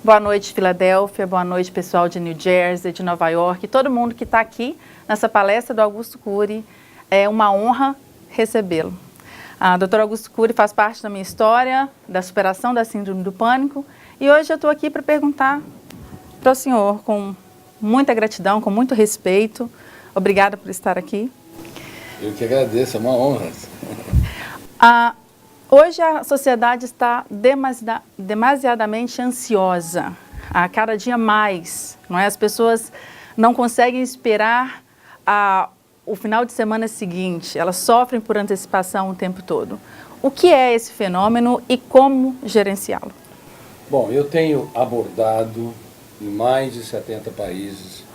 Boa noite, Filadélfia, boa noite, pessoal de New Jersey, de Nova York, todo mundo que está aqui nessa palestra do Augusto Cury. É uma honra recebê-lo. A doutora Augusto Cury faz parte da minha história, da superação da síndrome do pânico, e hoje eu estou aqui para perguntar para o senhor, com muita gratidão, com muito respeito. Obrigada por estar aqui. Eu que agradeço, é uma honra. Hoje a sociedade está demasiadamente ansiosa, a cada dia mais, não é? As pessoas não conseguem esperar o final de semana seguinte, elas sofrem por antecipação o tempo todo. O que é esse fenômeno e como gerenciá-lo? Bom, eu tenho abordado em mais de 70 países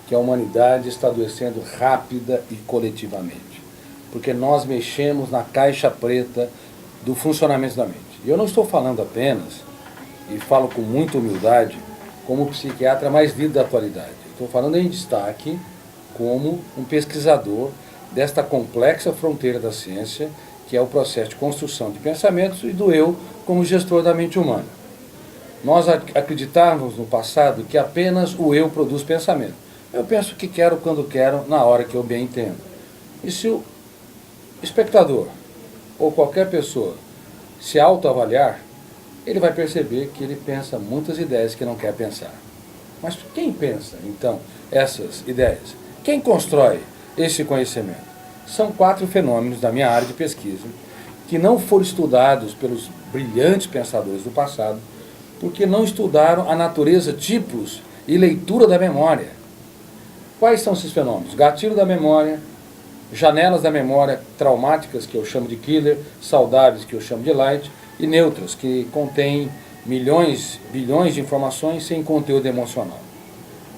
que a humanidade está adoecendo rápida e coletivamente, porque nós mexemos na caixa preta do funcionamento da mente. E eu não estou falando apenas, e falo com muita humildade, como o psiquiatra mais lido da atualidade. Estou falando em destaque como um pesquisador desta complexa fronteira da ciência, que é o processo de construção de pensamentos e do eu como gestor da mente humana. Nós acreditávamos no passado que apenas o eu produz pensamento. Eu penso o que quero, quando quero, na hora que eu bem entendo. E se o espectador ou qualquer pessoa se autoavaliar, ele vai perceber que ele pensa muitas ideias que não quer pensar. Mas quem pensa, então, essas ideias? Quem constrói esse conhecimento? São 4 fenômenos da minha área de pesquisa que não foram estudados pelos brilhantes pensadores do passado, porque não estudaram a natureza, tipos e leitura da memória. Quais são esses fenômenos? Gatilho da memória, janelas da memória traumáticas, que eu chamo de killer, saudáveis, que eu chamo de light, e neutras, que contêm milhões, bilhões de informações sem conteúdo emocional.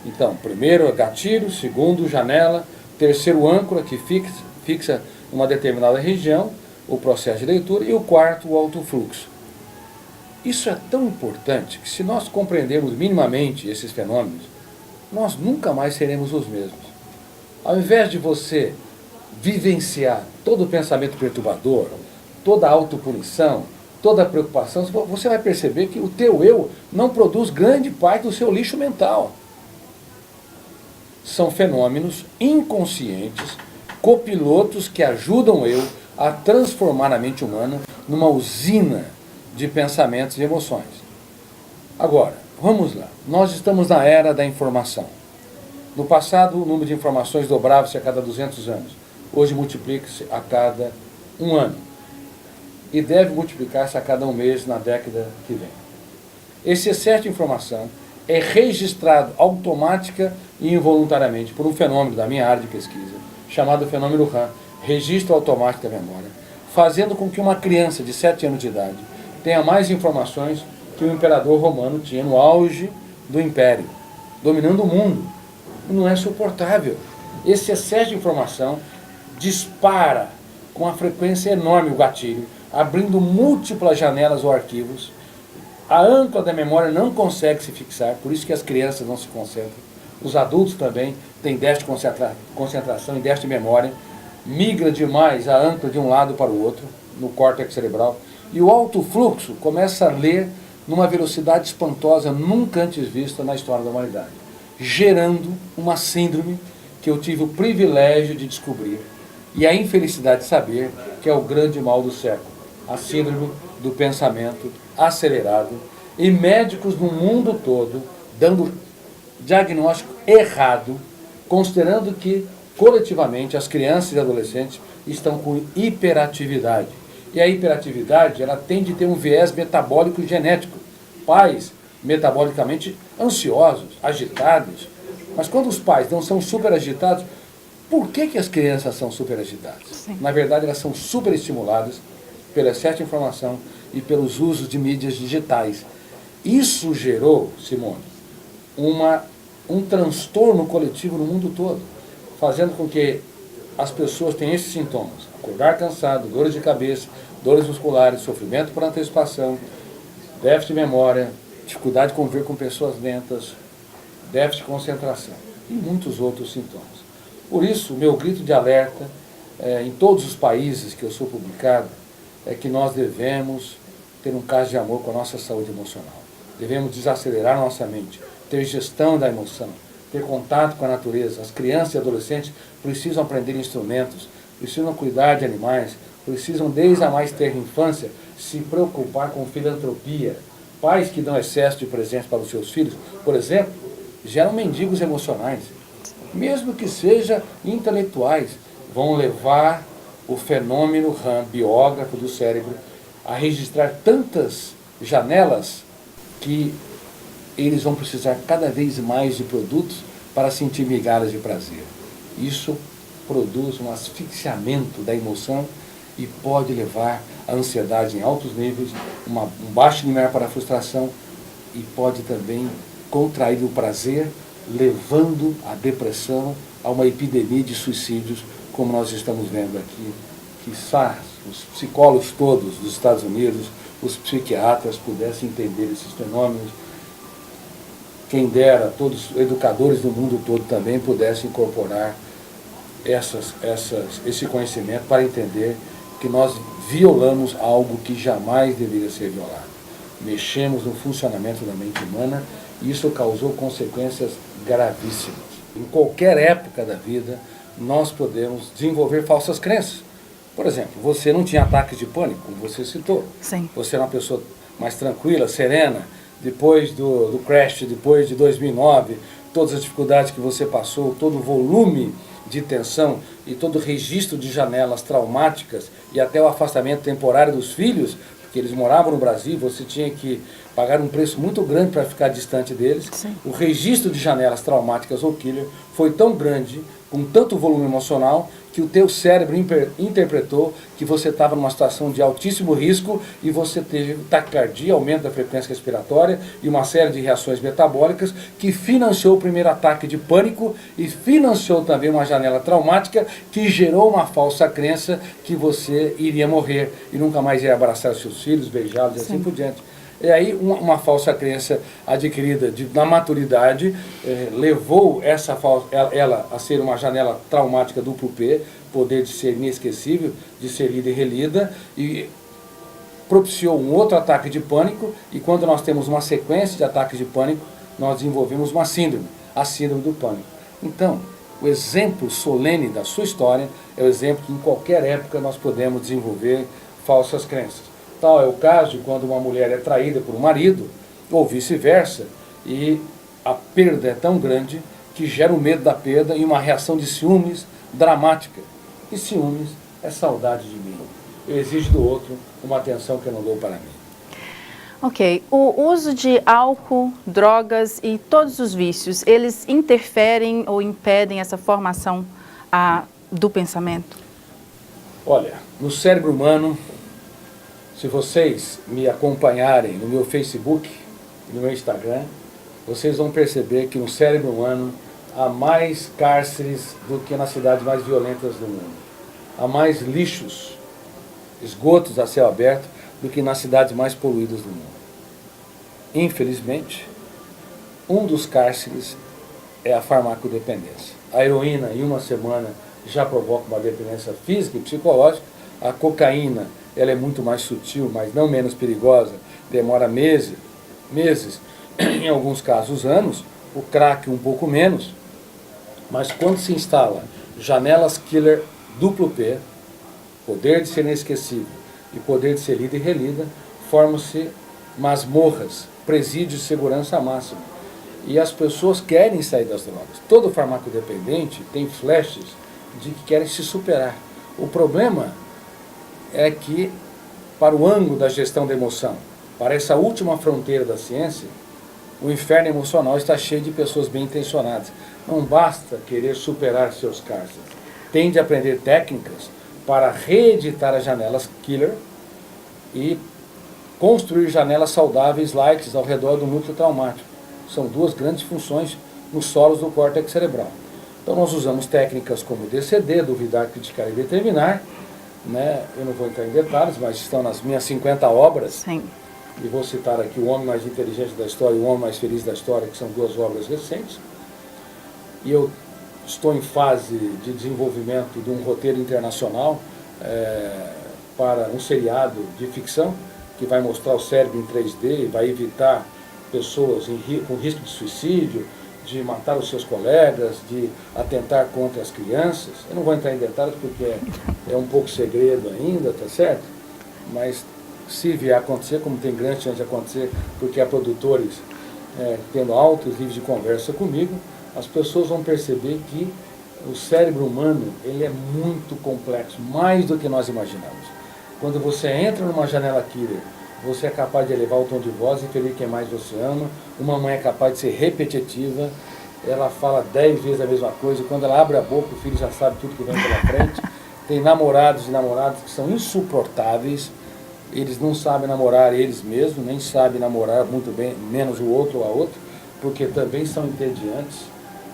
Então, primeiro é gatilho, segundo janela, terceiro âncora, que fixa uma determinada região, o processo de leitura, e o quarto, o alto fluxo. Isso é tão importante que, se nós compreendermos minimamente esses fenômenos, nós nunca mais seremos os mesmos. Ao invés de você vivenciar todo o pensamento perturbador, toda a autopunição, toda a preocupação, você vai perceber que o teu eu não produz grande parte do seu lixo mental. São fenômenos inconscientes, copilotos que ajudam o eu a transformar a mente humana numa usina de pensamentos e emoções. Agora, vamos lá. Nós estamos na era da informação. No passado, o número de informações dobrava-se a cada 200 anos. Hoje multiplica-se a cada 1 ano. E deve multiplicar-se a cada 1 mês na década que vem. Esse excesso de informação é registrado automática e involuntariamente por um fenômeno da minha área de pesquisa, chamado fenômeno RAM, registro automático da memória, fazendo com que uma criança de 7 anos de idade tenha mais informações que o imperador romano tinha no auge do império, dominando o mundo. E não é suportável. Esse excesso de informação dispara com uma frequência enorme o gatilho, abrindo múltiplas janelas ou arquivos. A âncora da memória não consegue se fixar, por isso que as crianças não se concentram. Os adultos também têm déficit de concentração e déficit de memória. Migra demais a âncora de um lado para o outro, no córtex cerebral. E o alto fluxo começa a ler numa velocidade espantosa, nunca antes vista na história da humanidade, gerando uma síndrome que eu tive o privilégio de descobrir e a infelicidade de saber que é o grande mal do século, a síndrome do pensamento acelerado, e médicos no mundo todo dando diagnóstico errado, considerando que coletivamente as crianças e adolescentes estão com hiperatividade. E a hiperatividade, ela tende a ter um viés metabólico genético. Pais metabolicamente ansiosos, agitados. Mas quando os pais não são super agitados, por que as crianças são super agitadas? Sim. Na verdade, elas são super estimuladas pelo excesso de informação e pelos usos de mídias digitais. Isso gerou, Simone, um transtorno coletivo no mundo todo, fazendo com que as pessoas tenham esses sintomas: acordar cansado, dores de cabeça, dores musculares, sofrimento por antecipação, déficit de memória, dificuldade de conviver com pessoas lentas, déficit de concentração e muitos outros sintomas. Por isso, o meu grito de alerta em todos os países que eu sou publicado é que nós devemos ter um caso de amor com a nossa saúde emocional. Devemos desacelerar nossa mente, ter gestão da emoção, ter contato com a natureza. As crianças e adolescentes precisam aprender instrumentos, precisam cuidar de animais, precisam desde a mais terra infância se preocupar com filantropia. Pais que dão excesso de presentes para os seus filhos, por exemplo, geram mendigos emocionais. Mesmo que sejam intelectuais, vão levar o fenômeno RAM, biógrafo do cérebro, a registrar tantas janelas que eles vão precisar cada vez mais de produtos para sentir migalhas de prazer. Isso produz um asfixiamento da emoção e pode levar a ansiedade em altos níveis, um baixo limiar para a frustração e pode também contrair o prazer, levando a depressão, a uma epidemia de suicídios, como nós estamos vendo aqui, que os psicólogos todos dos Estados Unidos, os psiquiatras pudessem entender esses fenômenos. Quem dera, todos os educadores do mundo todo também pudessem incorporar esse conhecimento para entender que nós violamos algo que jamais deveria ser violado. Mexemos no funcionamento da mente humana e isso causou consequências gravíssimas. Em qualquer época da vida, nós podemos desenvolver falsas crenças. Por exemplo, você não tinha ataques de pânico, como você citou. Sim. Você era uma pessoa mais tranquila, serena. Depois do crash, depois de 2009, todas as dificuldades que você passou, todo o volume de tensão e todo o registro de janelas traumáticas e até o afastamento temporário dos filhos, porque eles moravam no Brasil, você tinha que pagar um preço muito grande para ficar distante deles. Sim. O registro de janelas traumáticas ou killer foi tão grande, com tanto volume emocional, que o teu cérebro interpretou que você estava numa situação de altíssimo risco e você teve taquicardia, aumento da frequência respiratória e uma série de reações metabólicas que financiou o primeiro ataque de pânico e financiou também uma janela traumática que gerou uma falsa crença que você iria morrer e nunca mais ia abraçar seus filhos, beijá-los e assim por diante. E aí uma falsa crença adquirida na maturidade levou ela a ser uma janela traumática duplo P, poder de ser inesquecível, de ser lida e relida, e propiciou um outro ataque de pânico, e quando nós temos uma sequência de ataques de pânico, nós desenvolvemos uma síndrome, a síndrome do pânico. Então, o exemplo solene da sua história é o exemplo que em qualquer época nós podemos desenvolver falsas crenças. Tal é o caso de quando uma mulher é traída por um marido, ou vice-versa, e a perda é tão grande que gera o medo da perda e uma reação de ciúmes dramática. E ciúmes é saudade de mim. Eu exijo do outro uma atenção que eu não dou para mim. Ok. O uso de álcool, drogas e todos os vícios, eles interferem ou impedem essa formação do pensamento? Olha, no cérebro humano, se vocês me acompanharem no meu Facebook e no meu Instagram, vocês vão perceber que no cérebro humano há mais cárceres do que nas cidades mais violentas do mundo. Há mais lixos, esgotos a céu aberto do que nas cidades mais poluídas do mundo. Infelizmente, um dos cárceres é a farmacodependência. A heroína, em uma semana, já provoca uma dependência física e psicológica. A cocaína, ela é muito mais sutil, mas não menos perigosa, demora meses, em alguns casos anos. O crack um pouco menos, mas quando se instala janelas killer duplo P, poder de ser inesquecível e poder de ser lida e relida, formam-se masmorras, presídios de segurança máxima. E as pessoas querem sair das drogas. Todo farmacodependente tem flashes de que querem se superar. O problema é que, para o ângulo da gestão da emoção, para essa última fronteira da ciência, o inferno emocional está cheio de pessoas bem intencionadas. Não basta querer superar seus cárceres. Tem de aprender técnicas para reeditar as janelas killer e construir janelas saudáveis, lights, ao redor do núcleo traumático. São duas grandes funções nos solos do córtex cerebral. Então nós usamos técnicas como DCD, duvidar, criticar e determinar, né? Eu não vou entrar em detalhes, mas estão nas minhas 50 obras. Sim. E vou citar aqui O Homem Mais Inteligente da História e O Homem Mais Feliz da História, que são duas obras recentes. E eu estou em fase de desenvolvimento de um roteiro internacional para um seriado de ficção, que vai mostrar o cérebro em 3D e vai evitar pessoas com risco de suicídio, de matar os seus colegas, de atentar contra as crianças. Eu não vou entrar em detalhes porque é um pouco segredo ainda, tá certo? Mas se vier a acontecer, como tem grande chance de acontecer, porque há produtores tendo altos níveis de conversa comigo, as pessoas vão perceber que o cérebro humano ele é muito complexo, mais do que nós imaginamos. Quando você entra numa janela killer, você é capaz de elevar o tom de voz e ferir quem mais você ama. Uma mãe é capaz de ser repetitiva, ela fala 10 vezes a mesma coisa, e quando ela abre a boca, o filho já sabe tudo que vem pela frente. Tem namorados e namoradas que são insuportáveis, eles não sabem namorar eles mesmos, nem sabem namorar muito bem, menos o outro ou a outra, porque também são entediantes,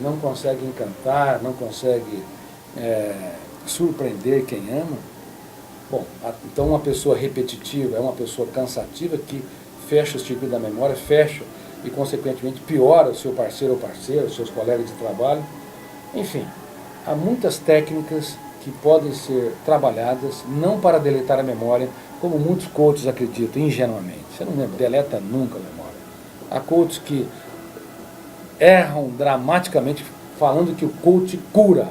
não conseguem encantar, não conseguem surpreender quem ama. Bom, então uma pessoa repetitiva é uma pessoa cansativa que fecha o circuito da memória, fecha e consequentemente piora o seu parceiro ou parceira, os seus colegas de trabalho. Enfim, há muitas técnicas que podem ser trabalhadas, não para deletar a memória, como muitos coaches acreditam, ingenuamente. Você não deleta nunca a memória. Há coaches que erram dramaticamente falando que o coach cura.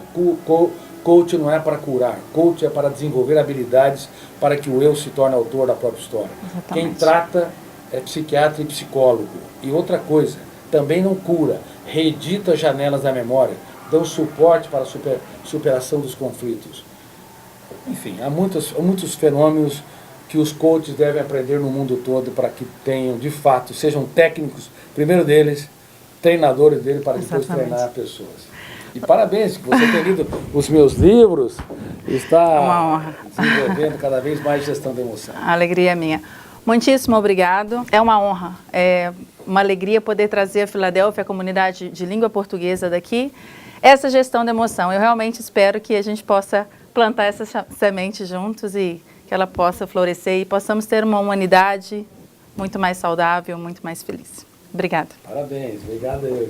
Coach não é para curar, coach é para desenvolver habilidades para que o eu se torne autor da própria história. Exatamente. Quem trata é psiquiatra e psicólogo. E outra coisa, também não cura, reedita janelas da memória, dão suporte para a superação dos conflitos. Enfim, há muitos fenômenos que os coaches devem aprender no mundo todo para que tenham, de fato, sejam técnicos, primeiro deles, treinadores dele, para depois treinar pessoas. E parabéns, que você tenha lido os meus livros, está desenvolvendo cada vez mais gestão da emoção. A alegria é minha. Muitíssimo obrigado. É uma honra, é uma alegria poder trazer a Filadélfia, a comunidade de língua portuguesa daqui, essa gestão da emoção. Eu realmente espero que a gente possa plantar essa semente juntos e que ela possa florescer e possamos ter uma humanidade muito mais saudável, muito mais feliz. Obrigada. Parabéns, obrigado eu.